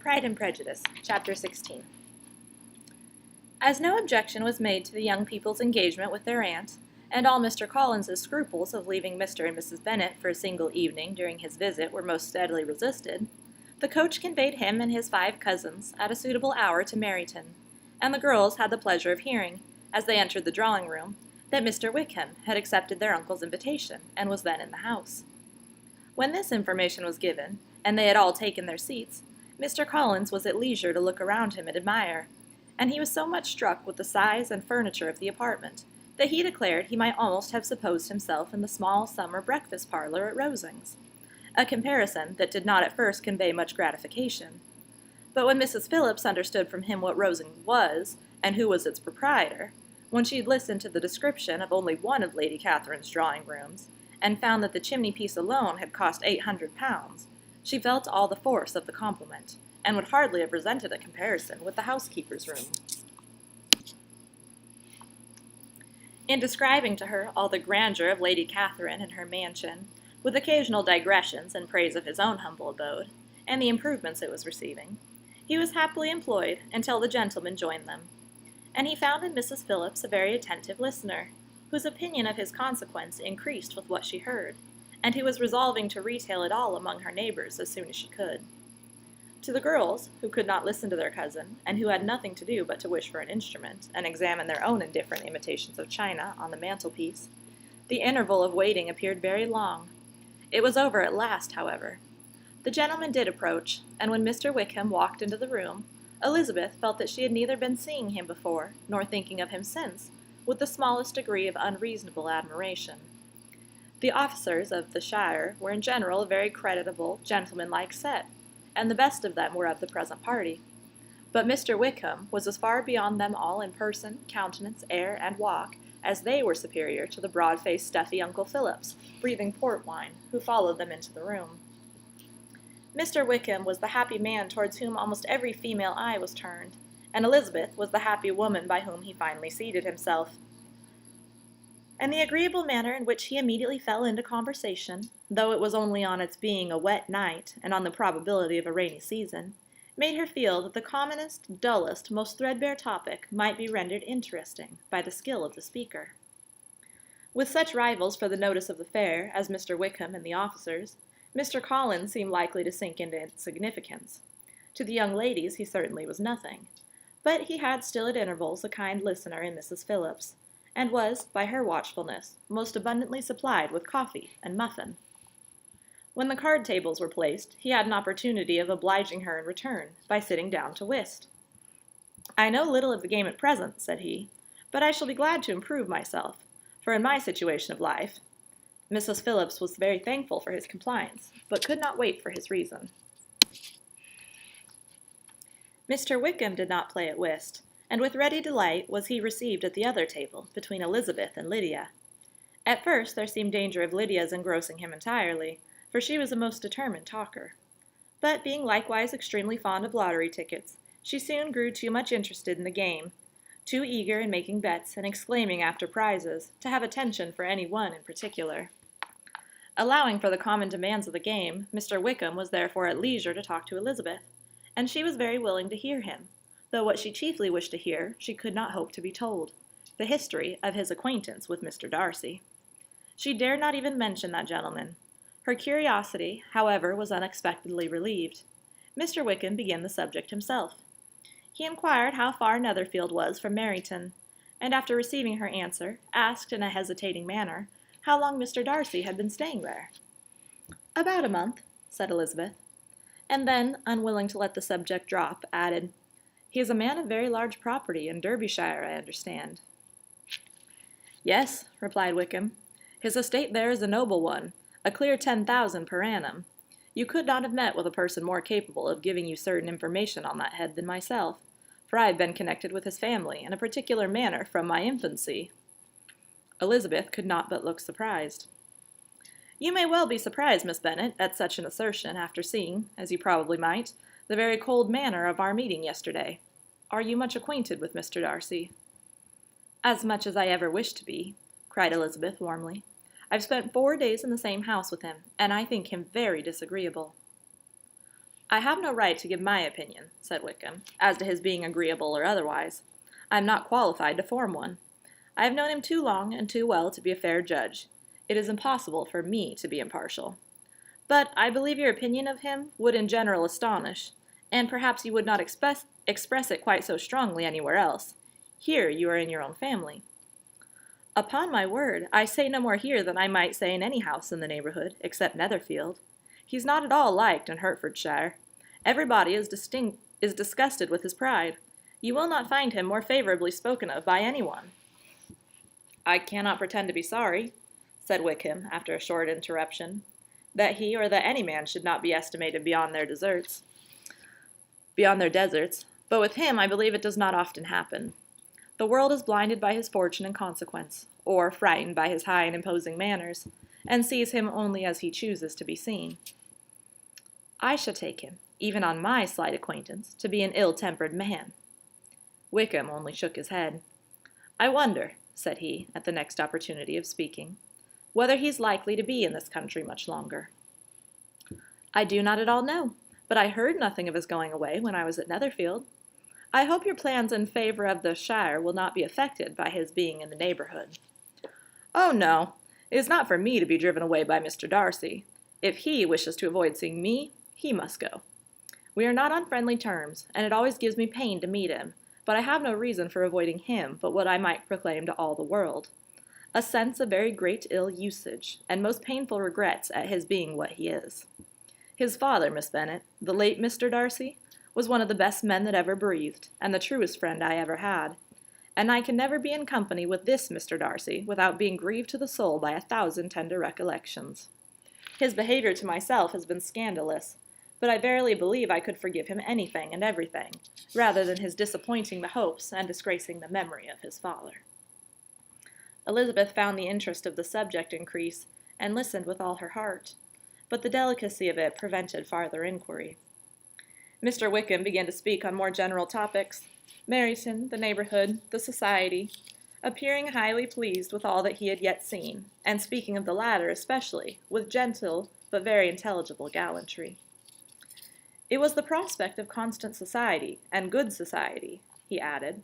Pride and Prejudice, Chapter 16. As no objection was made to the young people's engagement with their aunt, and all Mr. Collins's scruples of leaving Mr. and Mrs. Bennet for a single evening during his visit were most steadily resisted, the coach conveyed him and his 5 cousins at a suitable hour to Meryton, and the girls had the pleasure of hearing, as they entered the drawing-room, that Mr. Wickham had accepted their uncle's invitation, and was then in the house. When this information was given, and they had all taken their seats, Mr. Collins was at leisure to look around him and admire, and he was so much struck with the size and furniture of the apartment that he declared he might almost have supposed himself in the small summer breakfast parlor at Rosings, a comparison that did not at first convey much gratification. But when Mrs. Phillips understood from him what Rosings was, and who was its proprietor, when she had listened to the description of only one of Lady Catherine's drawing-rooms, and found that the chimney-piece alone had cost £800, she felt all the force of the compliment, and would hardly have resented a comparison with the housekeeper's room. In describing to her all the grandeur of Lady Catherine and her mansion, with occasional digressions in praise of his own humble abode, and the improvements it was receiving, he was happily employed until the gentlemen joined them, and he found in Mrs. Phillips a very attentive listener, whose opinion of his consequence increased with what she heard, and who was resolving to retail it all among her neighbors as soon as she could. To the girls, who could not listen to their cousin, and who had nothing to do but to wish for an instrument, and examine their own indifferent imitations of china on the mantelpiece, the interval of waiting appeared very long. It was over at last, however. The gentlemen did approach, and when Mr. Wickham walked into the room, Elizabeth felt that she had neither been seeing him before, nor thinking of him since, with the smallest degree of unreasonable admiration. The officers of the shire were in general a very creditable, gentlemanlike set, and the best of them were of the present party. But Mr. Wickham was as far beyond them all in person, countenance, air, and walk, as they were superior to the broad-faced, stuffy Uncle Phillips, breathing port wine, who followed them into the room. Mr. Wickham was the happy man towards whom almost every female eye was turned, and Elizabeth was the happy woman by whom he finally seated himself. And the agreeable manner in which he immediately fell into conversation, though it was only on its being a wet night and on the probability of a rainy season, made her feel that the commonest, dullest, most threadbare topic might be rendered interesting by the skill of the speaker. With such rivals for the notice of the fair as Mr. Wickham and the officers, Mr. Collins seemed likely to sink into insignificance. To the young ladies he certainly was nothing, but he had still at intervals a kind listener in Mrs. Phillips, and was, by her watchfulness, most abundantly supplied with coffee and muffin. When the card tables were placed, he had an opportunity of obliging her in return by sitting down to whist. "I know little of the game at present," said he, "but I shall be glad to improve myself, for in my situation of life—" Mrs. Phillips was very thankful for his compliance, but could not wait for his reason. Mr. Wickham did not play at whist, and with ready delight was he received at the other table, between Elizabeth and Lydia. At first there seemed danger of Lydia's engrossing him entirely, for she was a most determined talker. But being likewise extremely fond of lottery tickets, she soon grew too much interested in the game, too eager in making bets and exclaiming after prizes, to have attention for any one in particular. Allowing for the common demands of the game, Mr. Wickham was therefore at leisure to talk to Elizabeth, and she was very willing to hear him, though what she chiefly wished to hear she could not hope to be told, the history of his acquaintance with Mr. Darcy. She dared not even mention that gentleman. Her curiosity, however, was unexpectedly relieved. Mr. Wickham began the subject himself. He inquired how far Netherfield was from Meryton, and after receiving her answer, asked in a hesitating manner how long Mr. Darcy had been staying there. "About a month," said Elizabeth, and then, unwilling to let the subject drop, added, "He is a man of very large property in Derbyshire, I understand." "Yes," replied Wickham. "His estate there is a noble one, a clear 10,000 per annum. You could not have met with a person more capable of giving you certain information on that head than myself, for I have been connected with his family in a particular manner from my infancy." Elizabeth could not but look surprised. "You may well be surprised, Miss Bennet, at such an assertion, after seeing, as you probably might, the very cold manner of our meeting yesterday. Are you much acquainted with Mr. Darcy?" "As much as I ever wished to be," cried Elizabeth warmly. "I've spent 4 days in the same house with him, and I think him very disagreeable." "I have no right to give my opinion," said Wickham, "as to his being agreeable or otherwise. I am not qualified to form one. I have known him too long and too well to be a fair judge. It is impossible for me to be impartial. But I believe your opinion of him would in general astonish, and perhaps you would not express it quite so strongly anywhere else. Here you are in your own family." "Upon my word, I say no more here than I might say in any house in the neighborhood, except Netherfield. He's not at all liked in Hertfordshire. Everybody is disgusted with his pride. You will not find him more favorably spoken of by anyone." "I cannot pretend to be sorry," said Wickham, after a short interruption, "that he or that any man should not be estimated beyond their deserts. But with him I believe it does not often happen. The world is blinded by his fortune and consequence, or frightened by his high and imposing manners, and sees him only as he chooses to be seen. I shall take him, even on my slight acquaintance, to be an ill-tempered man." Wickham only shook his head. "I wonder," said he, at the next opportunity of speaking, "whether he's likely to be in this country much longer." "I do not at all know, but I heard nothing of his going away when I was at Netherfield. I hope your plans in favor of the shire will not be affected by his being in the neighborhood." "Oh, no. It is not for me to be driven away by Mr. Darcy. If he wishes to avoid seeing me, he must go. We are not on friendly terms, and it always gives me pain to meet him, but I have no reason for avoiding him but what I might proclaim to all the world. A sense of very great ill usage, and most painful regrets at his being what he is. His father, Miss Bennet, the late Mr. Darcy, was one of the best men that ever breathed, and the truest friend I ever had. And I can never be in company with this Mr. Darcy without being grieved to the soul by 1,000 tender recollections. His behavior to myself has been scandalous, but I verily believe I could forgive him anything and everything, rather than his disappointing the hopes and disgracing the memory of his father." Elizabeth found the interest of the subject increase, and listened with all her heart, but the delicacy of it prevented farther inquiry. Mr. Wickham began to speak on more general topics, Meryton, the neighborhood, the society, appearing highly pleased with all that he had yet seen, and speaking of the latter especially, with gentle but very intelligible gallantry. "It was the prospect of constant society, and good society," he added,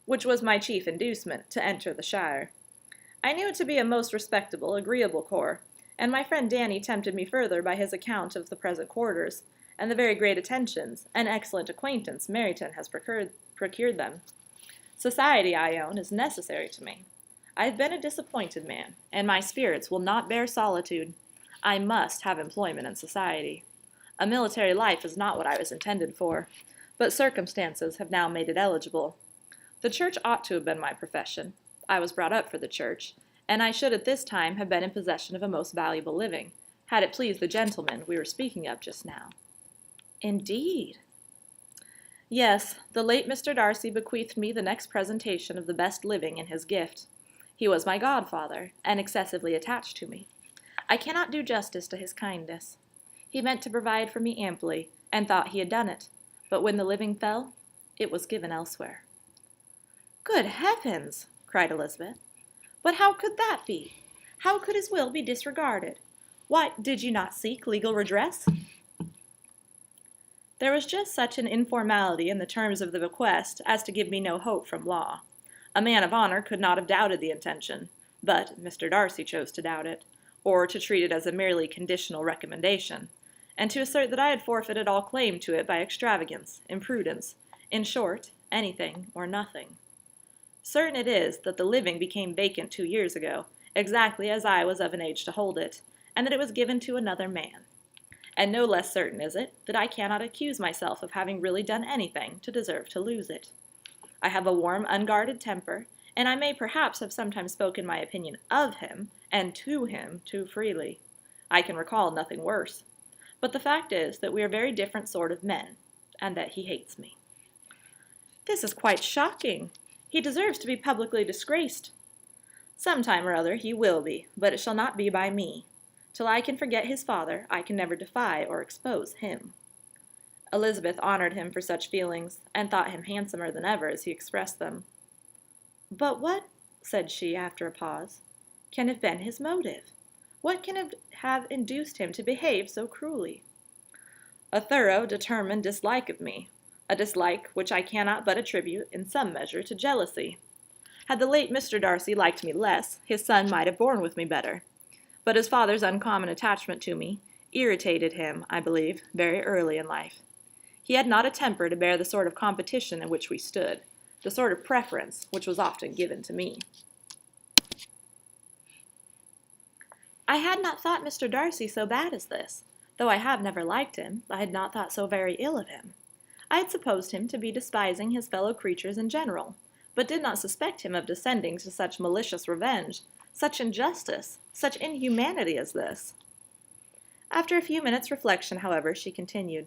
"which was my chief inducement to enter the shire. I knew it to be a most respectable, agreeable corps, and my friend Danny tempted me further by his account of the present quarters, and the very great attentions and excellent acquaintance Meryton has procured them. Society, I own, is necessary to me. I have been a disappointed man, and my spirits will not bear solitude. I must have employment in society. A military life is not what I was intended for, but circumstances have now made it eligible. The church ought to have been my profession. I was brought up for the church, and I should at this time have been in possession of a most valuable living, had it pleased the gentleman we were speaking of just now." "Indeed?" "Yes, the late Mr. Darcy bequeathed me the next presentation of the best living in his gift. He was my godfather, and excessively attached to me. I cannot do justice to his kindness. He meant to provide for me amply, and thought he had done it, but when the living fell, it was given elsewhere." "Good heavens!" cried Elizabeth. "But how could that be? How could his will be disregarded? Why, did you not seek legal redress?" "There was just such an informality in the terms of the bequest as to give me no hope from law. A man of honor could not have doubted the intention, but Mr. Darcy chose to doubt it, or to treat it as a merely conditional recommendation, and to assert that I had forfeited all claim to it by extravagance, imprudence, in short, anything or nothing. Certain it is that the living became vacant 2 years ago, exactly as I was of an age to hold it, and that it was given to another man. And no less certain is it that I cannot accuse myself of having really done anything to deserve to lose it. I have a warm, unguarded temper, and I may perhaps have sometimes spoken my opinion of him, and to him, too freely. I can recall nothing worse. But the fact is that we are very different sort of men, and that he hates me." "This is quite shocking. He deserves to be publicly disgraced." "Some time or other he will be, but it shall not be by me. Till I can forget his father, I can never defy or expose him." Elizabeth honored him for such feelings, and thought him handsomer than ever as he expressed them. "But what," said she, after a pause, "can have been his motive? What can have induced him to behave so cruelly?" a thorough, determined dislike of me, a dislike which I cannot but attribute in some measure to jealousy. Had the late Mr. Darcy liked me less, his son might have borne with me better. But his father's uncommon attachment to me irritated him, I believe, very early in life. He had not a temper to bear the sort of competition in which we stood, the sort of preference which was often given to me. I had not thought Mr. Darcy so bad as this. Though I have never liked him, I had not thought so very ill of him. I had supposed him to be despising his fellow creatures in general, but did not suspect him of descending to such malicious revenge, such injustice, such inhumanity as this. After a few minutes' reflection, however, she continued,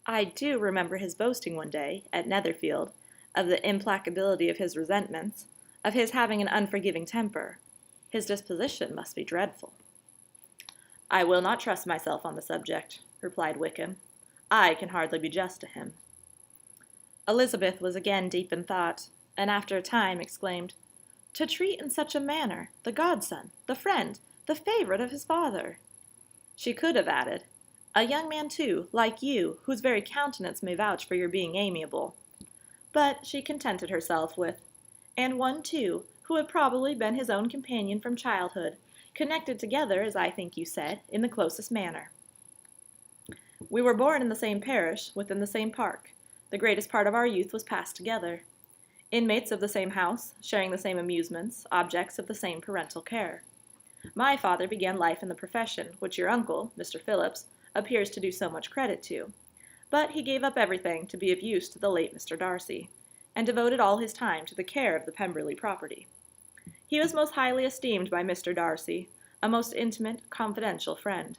I do remember his boasting one day, at Netherfield, of the implacability of his resentments, of his having an unforgiving temper. His disposition must be dreadful. I will not trust myself on the subject, replied Wickham. I can hardly be just to him. Elizabeth was again deep in thought, and after a time exclaimed, To treat in such a manner the godson, the friend, the favorite of his father. She could have added, a young man too, like you, whose very countenance may vouch for your being amiable. But she contented herself with, and one too, who had probably been his own companion from childhood, connected together, as I think you said, in the closest manner. We were born in the same parish, within the same park. The greatest part of our youth was passed together. Inmates of the same house, sharing the same amusements, objects of the same parental care. My father began life in the profession which your uncle, Mr. Phillips, appears to do so much credit to. But he gave up everything to be of use to the late Mr. Darcy, and devoted all his time to the care of the Pemberley property. He was most highly esteemed by Mr. Darcy, a most intimate, confidential friend.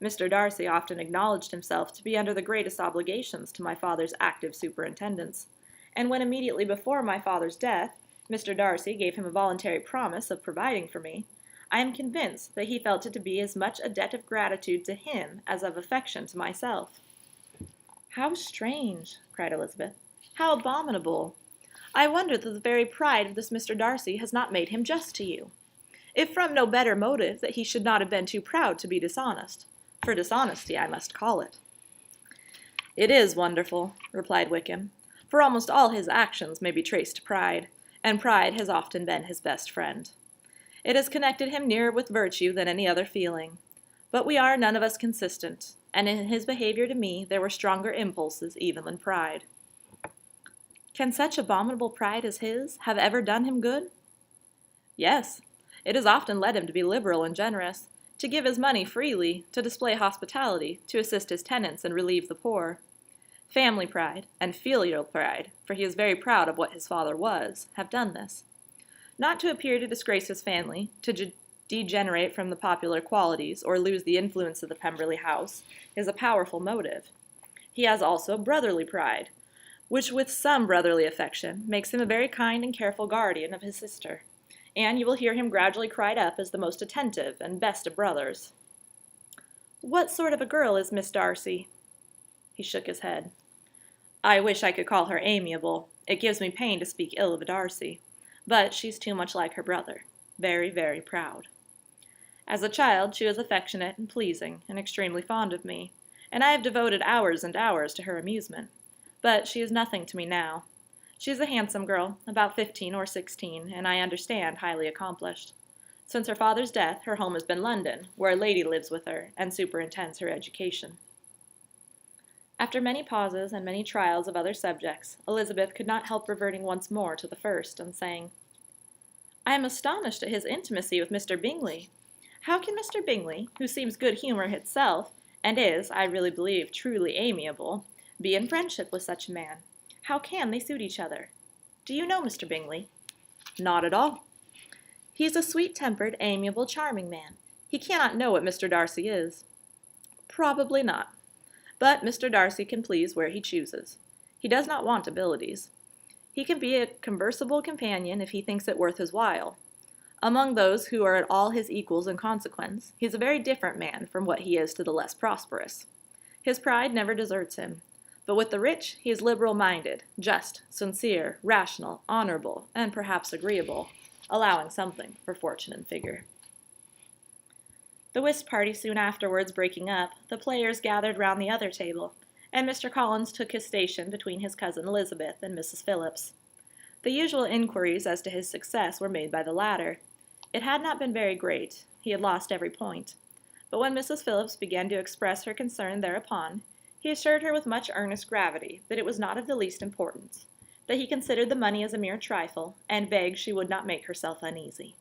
Mr. Darcy often acknowledged himself to be under the greatest obligations to my father's active superintendence, and when immediately before my father's death, Mr. Darcy gave him a voluntary promise of providing for me, I am convinced that he felt it to be as much a debt of gratitude to him as of affection to myself. How strange, cried Elizabeth. How abominable! I wonder that the very pride of this Mr. Darcy has not made him just to you. If from no better motive, that he should not have been too proud to be dishonest. For dishonesty I must call it. It is wonderful, replied Wickham, for almost all his actions may be traced to pride, and pride has often been his best friend. It has connected him nearer with virtue than any other feeling. But we are none of us consistent, and in his behavior to me there were stronger impulses even than pride. Can such abominable pride as his have ever done him good? Yes, it has often led him to be liberal and generous, to give his money freely, to display hospitality, to assist his tenants and relieve the poor. Family pride and filial pride, for he is very proud of what his father was, have done this. Not to appear to disgrace his family, to degenerate from the popular qualities, or lose the influence of the Pemberley house, is a powerful motive. He has also brotherly pride, which with some brotherly affection makes him a very kind and careful guardian of his sister, and you will hear him gradually cried up as the most attentive and best of brothers. What sort of a girl is Miss Darcy? He shook his head. I wish I could call her amiable. It gives me pain to speak ill of a Darcy, but she's too much like her brother, very, very proud. As a child she was affectionate and pleasing, and extremely fond of me, and I have devoted hours and hours to her amusement. But she is nothing to me now. She is a handsome girl, about 15 or 16, and I understand highly accomplished. Since her father's death, her home has been London, where a lady lives with her and superintends her education. After many pauses and many trials of other subjects, Elizabeth could not help reverting once more to the first, and saying, I am astonished at his intimacy with Mr. Bingley. How can Mr. Bingley, who seems good humour itself, and is, I really believe, truly amiable, be in friendship with such a man? How can they suit each other? Do you know Mr. Bingley? Not at all. He is a sweet-tempered, amiable, charming man. He cannot know what Mr. Darcy is. Probably not. But Mr. Darcy can please where he chooses. He does not want abilities. He can be a conversable companion if he thinks it worth his while. Among those who are at all his equals in consequence, he is a very different man from what he is to the less prosperous. His pride never deserts him. But with the rich he is liberal-minded, just, sincere, rational, honorable, and perhaps agreeable, allowing something for fortune and figure. The whist party soon afterwards breaking up, the players gathered round the other table, and Mr. Collins took his station between his cousin Elizabeth and Mrs. Phillips. The usual inquiries as to his success were made by the latter. It had not been very great. He had lost every point. But when Mrs. Phillips began to express her concern thereupon, he assured her with much earnest gravity that it was not of the least importance, that he considered the money as a mere trifle, and begged she would not make herself uneasy.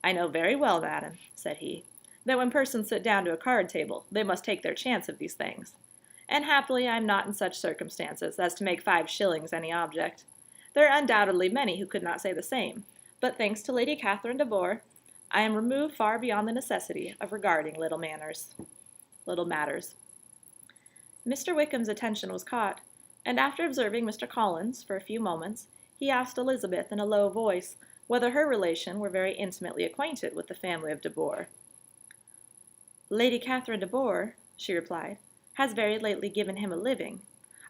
"I know very well, madam," said he, "that when persons sit down to a card table, they must take their chance of these things. And happily I am not in such circumstances as to make 5 shillings any object. There are undoubtedly many who could not say the same, but thanks to Lady Catherine de Bourgh, I am removed far beyond the necessity of regarding little matters. Mr. Wickham's attention was caught, and after observing Mr. Collins for a few moments, he asked Elizabeth in a low voice whether her relation were very intimately acquainted with the family of de Bourgh. "Lady Catherine de Bourgh," she replied, "has very lately given him a living.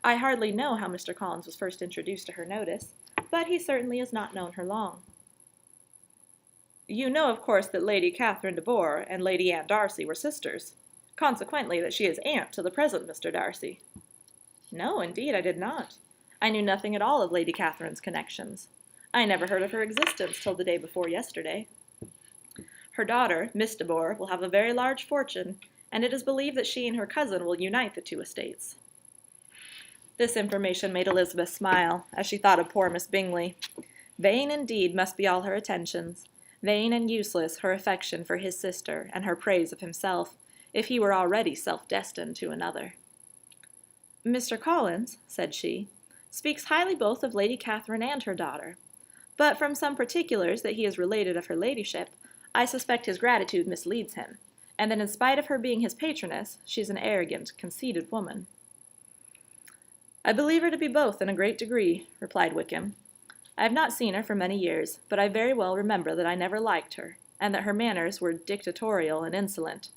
I hardly know how Mr. Collins was first introduced to her notice, but he certainly has not known her long." "You know, of course, that Lady Catherine de Bourgh and Lady Anne Darcy were sisters, consequently that she is aunt to the present Mr. Darcy." "No, indeed, I did not. I knew nothing at all of Lady Catherine's connections. I never heard of her existence till the day before yesterday. Her daughter, Miss de Bourgh, will have a very large fortune, and it is believed that she and her cousin will unite the 2 estates." This information made Elizabeth smile, as she thought of poor Miss Bingley. Vain indeed must be all her attentions, vain and useless her affection for his sister and her praise of himself, if he were already self-destined to another. "Mr. Collins," said she, "speaks highly both of Lady Catherine and her daughter, but from some particulars that he has related of her ladyship, I suspect his gratitude misleads him, and that in spite of her being his patroness, she is an arrogant, conceited woman." "I believe her to be both in a great degree," replied Wickham. "I have not seen her for many years, but I very well remember that I never liked her, and that her manners were dictatorial and insolent.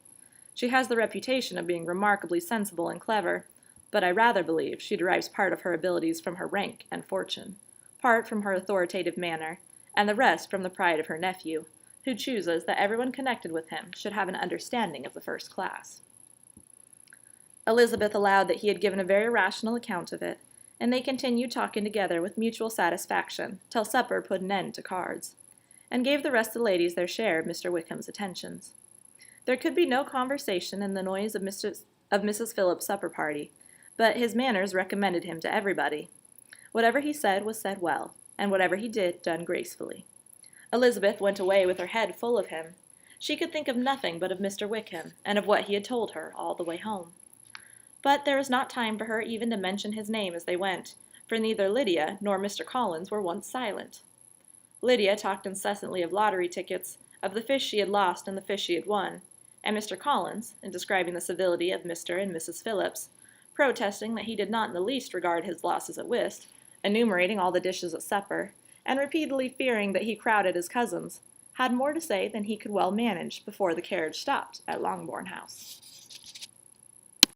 She has the reputation of being remarkably sensible and clever, but I rather believe she derives part of her abilities from her rank and fortune, part from her authoritative manner, and the rest from the pride of her nephew, who chooses that everyone connected with him should have an understanding of the first class." Elizabeth allowed that he had given a very rational account of it, and they continued talking together with mutual satisfaction till supper put an end to cards, and gave the rest of the ladies their share of Mr. Wickham's attentions. There could be no conversation in the noise of Mrs. Phillips' supper party, but his manners recommended him to everybody. Whatever he said was said well, and whatever he did done gracefully. Elizabeth went away with her head full of him. She could think of nothing but of Mr. Wickham, and of what he had told her all the way home. But there was not time for her even to mention his name as they went, for neither Lydia nor Mr. Collins were once silent. Lydia talked incessantly of lottery tickets, of the fish she had lost and the fish she had won, and Mr. Collins, in describing the civility of Mr. and Mrs. Phillips, protesting that he did not in the least regard his losses at whist, enumerating all the dishes at supper, and repeatedly fearing that he crowded his cousins, had more to say than he could well manage before the carriage stopped at Longbourn House.